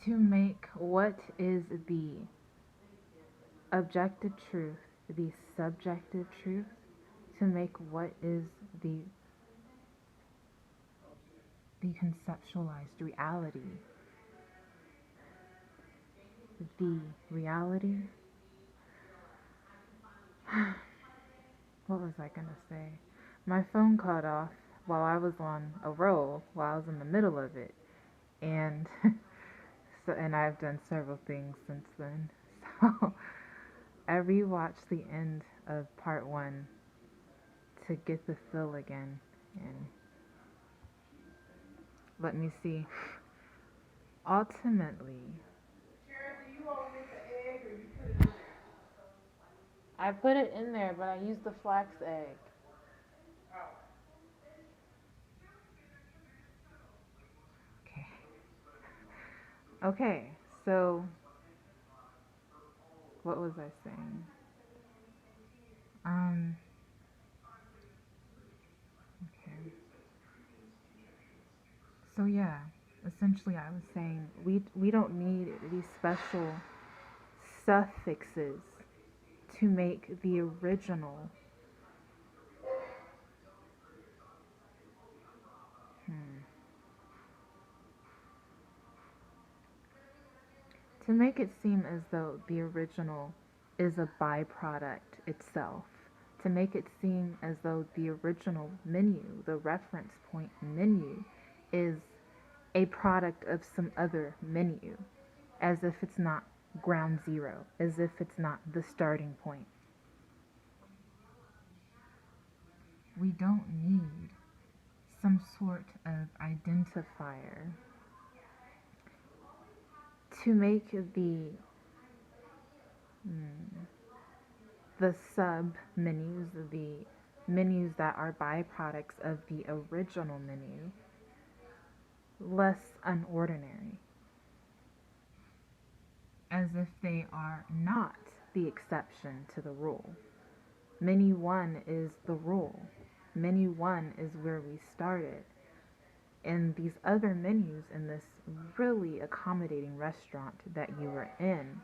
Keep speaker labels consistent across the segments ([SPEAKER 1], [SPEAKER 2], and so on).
[SPEAKER 1] To make what is the objective truth the subjective truth, to make what is the conceptualized reality the reality. What was I gonna say? My phone cut off while I was on a roll, while I was in the middle of it, and and I've done several things since then. So I rewatched the end of part one to get the feel again, and let me see. Ultimately, I put it in there, but I used the flax egg. Okay. Okay. So what was I saying? Um. Okay. So yeah, essentially I was saying we don't need these special suffixes to make the original. Hmm. To make it seem as though the original is a byproduct itself. To make it seem as though the original menu, the reference point menu, is a product of some other menu, as if it's not ground zero, as if it's not the starting point. We don't need some sort of identifier to make the sub menus, the menus that are byproducts of the original menu, less unordinary, as if they are not the exception to the rule. Menu 1 is the rule. Menu 1 is where we started. And these other menus in this really accommodating restaurant that you were in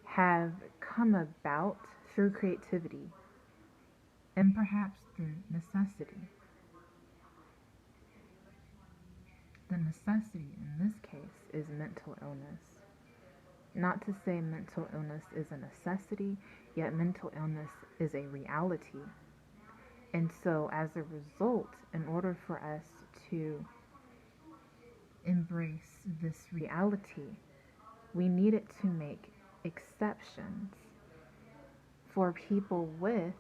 [SPEAKER 1] have come about through creativity and perhaps through necessity. The necessity in this case is mental illness. Not to say mental illness is a necessity, yet mental illness is a reality. And so, as a result, in order for us to embrace this reality, we needed to make exceptions for people with,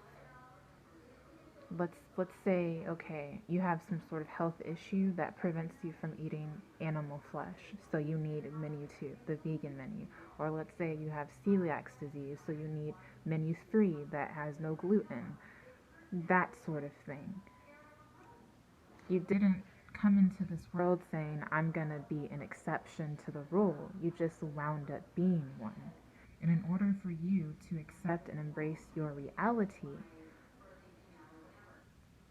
[SPEAKER 1] let's say, okay, you have some sort of health issue that prevents you from eating animal flesh, so you need menu 2, the vegan menu. Or let's say you have celiac disease, so you need menu 3 that has no gluten. That sort of thing. You didn't come into this world saying, I'm gonna be an exception to the rule. You just wound up being one. And in order for you to accept and embrace your reality,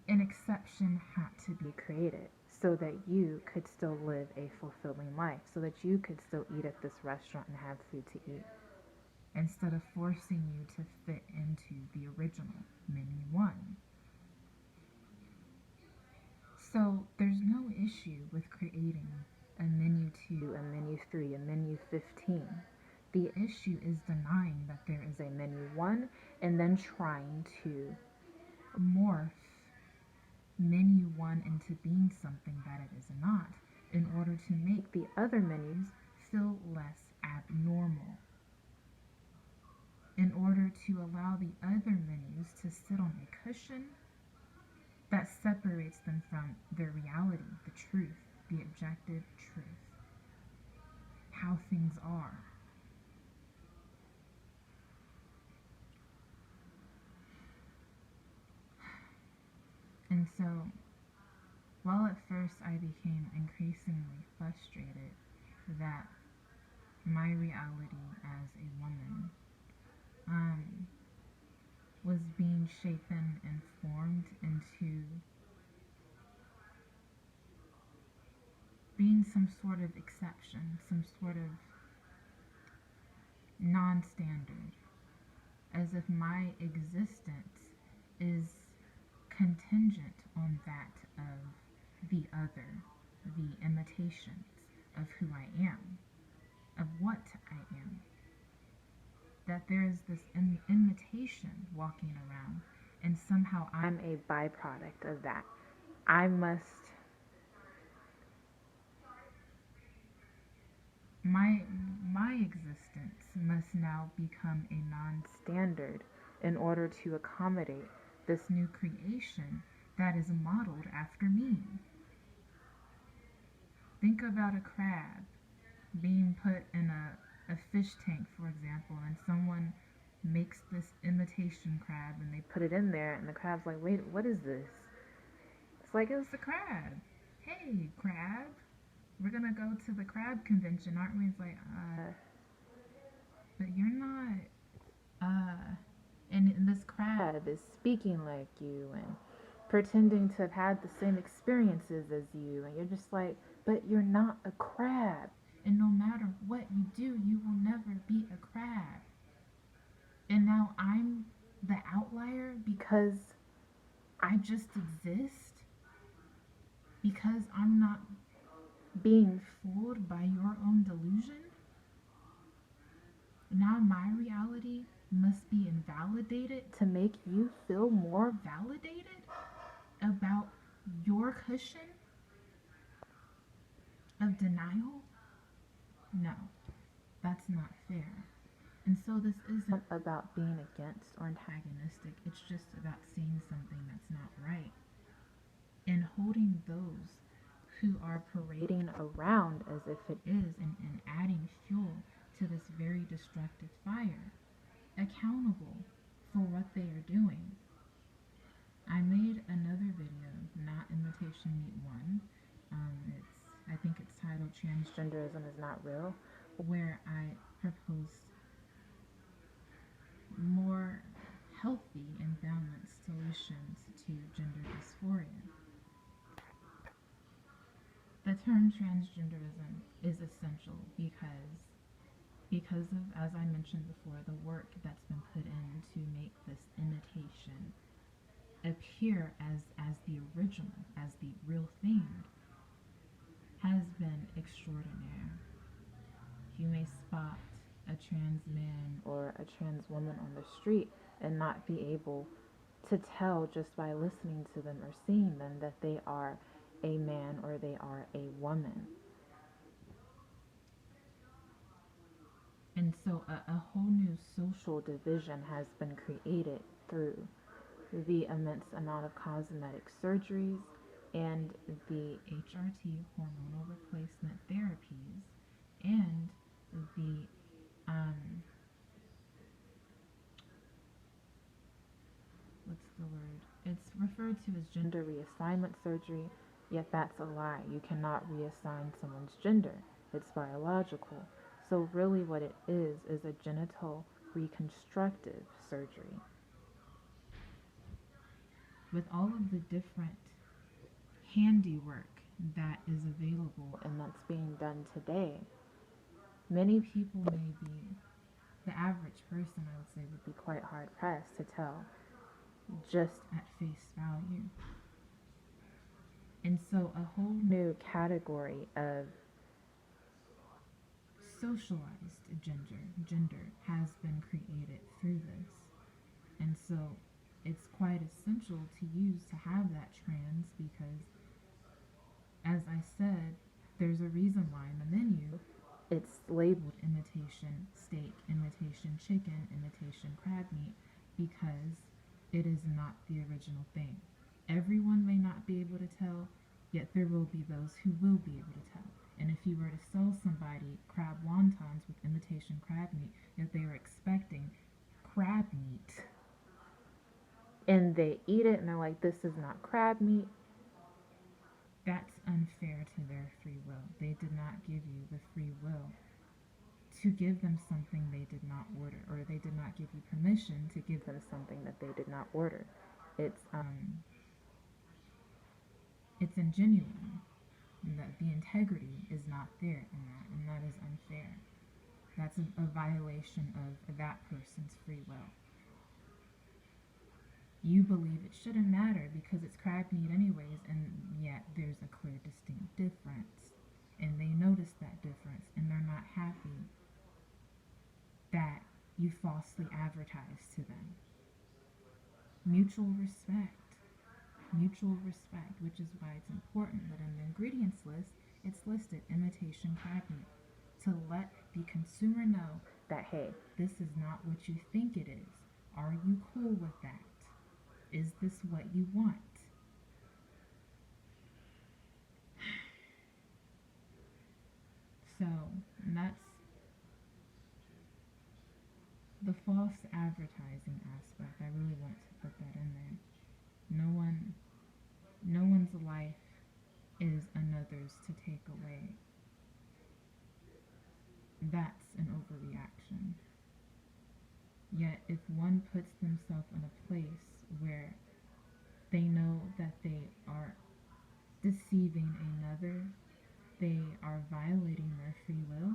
[SPEAKER 1] an exception had to be created so that you could still live a fulfilling life, so that you could still eat at this restaurant and have food to eat, instead of forcing you to fit into the original menu 1. So there's no issue with creating a menu 2, a menu 3, a menu 15. The issue is denying that there is a menu 1 and then trying to morph menu 1 into being something that it is not, in order to make the other menus feel less abnormal, in order to allow the other menus to sit on a cushion that separates them from their reality, the truth, the objective truth, how things are. And so, while at first I became increasingly frustrated that my reality as a woman was being shapen and formed into being some sort of exception, some sort of non-standard, as if my existence is contingent on that of the other, the imitations of who I am, of what I am. That there is this imitation walking around, and somehow I'm a byproduct of that. I must, my existence must now become a non-standard in order to accommodate this new creation that is modeled after me. Think about a crab being put in a fish tank, for example, and someone makes this imitation crab and they put it in there, and the crab's like, wait, what is this? It's like, it's a crab. Hey, crab, we're gonna go to the crab convention, aren't we? It's like, but you're not, and this crab is speaking like you and pretending to have had the same experiences as you, and you're just like, but you're not a crab. And no matter what you do, you will never be a crab. And now I'm the outlier because I just exist? Because I'm not being fooled by your own delusion? Now my reality must be invalidated to make you feel more validated about your cushion of denial? No, that's not fair. And so this isn't about being against or antagonistic. It's just about seeing something that's not right and holding those who are parading around as if it is, and adding fuel to this very destructive fire, accountable for what they are doing. I made another video, not Imitation Meat 1. I think it's titled Transgenderism is Not Real, where I proposed more healthy and balanced solutions to gender dysphoria. The term transgenderism is essential because of, as I mentioned before, the work that's been put in to make this imitation appear as the original, as the real thing, has been extraordinary. You may spot a trans man or a trans woman on the street and not be able to tell just by listening to them or seeing them that they are a man or they are a woman. And so a whole new social division has been created through the immense amount of cosmetic surgeries and the HRT, hormonal replacement therapies, and the what's the word? It's referred to as gender reassignment surgery, yet that's a lie. You cannot reassign someone's gender. It's biological. So really what it is a genital reconstructive surgery. With all of the different handiwork that is available and that's being done today, many people may be, the average person I would say would be quite hard pressed to tell just at face value. And so a whole new category of socialized gender has been created through this. And so it's quite essential to use to have that trans, because as I said, there's a reason why in the menu it's labeled imitation steak, imitation chicken, imitation crab meat, because it is not the original thing. Everyone may not be able to tell, yet there will be those who will be able to tell. And if you were to sell somebody crab wontons with imitation crab meat, yet they are expecting crab meat, and they eat it and they're like, this is not crab meat, that's unfair to their free will. They did not give you the free will to give them something they did not order, or they did not give you permission to give them something that they did not order. It's ingenuine, that the integrity is not there in that, and that is unfair. That's a violation of that person's free will. You believe it shouldn't matter because it's crab meat anyways, and yet there's a clear, distinct difference. And they notice that difference, and they're not happy that you falsely advertise to them. Mutual respect. Mutual respect, which is why it's important that in the ingredients list, it's listed imitation crab meat to let the consumer know that, hey, this is not what you think it is. Are you cool with that? Is this what you want? So that's the false advertising aspect. I really want to put that in there. No one's life is another's to take away. That's an overreaction. Yet if one puts themselves in a place where they know that they are deceiving another, they are violating their free will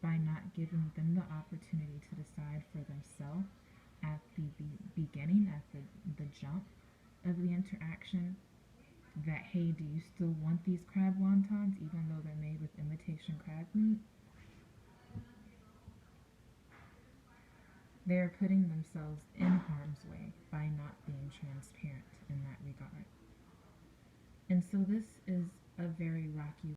[SPEAKER 1] by not giving them the opportunity to decide for themselves at the beginning, at the jump of the interaction, that, hey, do you still want these crab wontons even though they're made with imitation crab meat? They're putting themselves in harm's way by not being transparent in that regard. And so this is a very rocky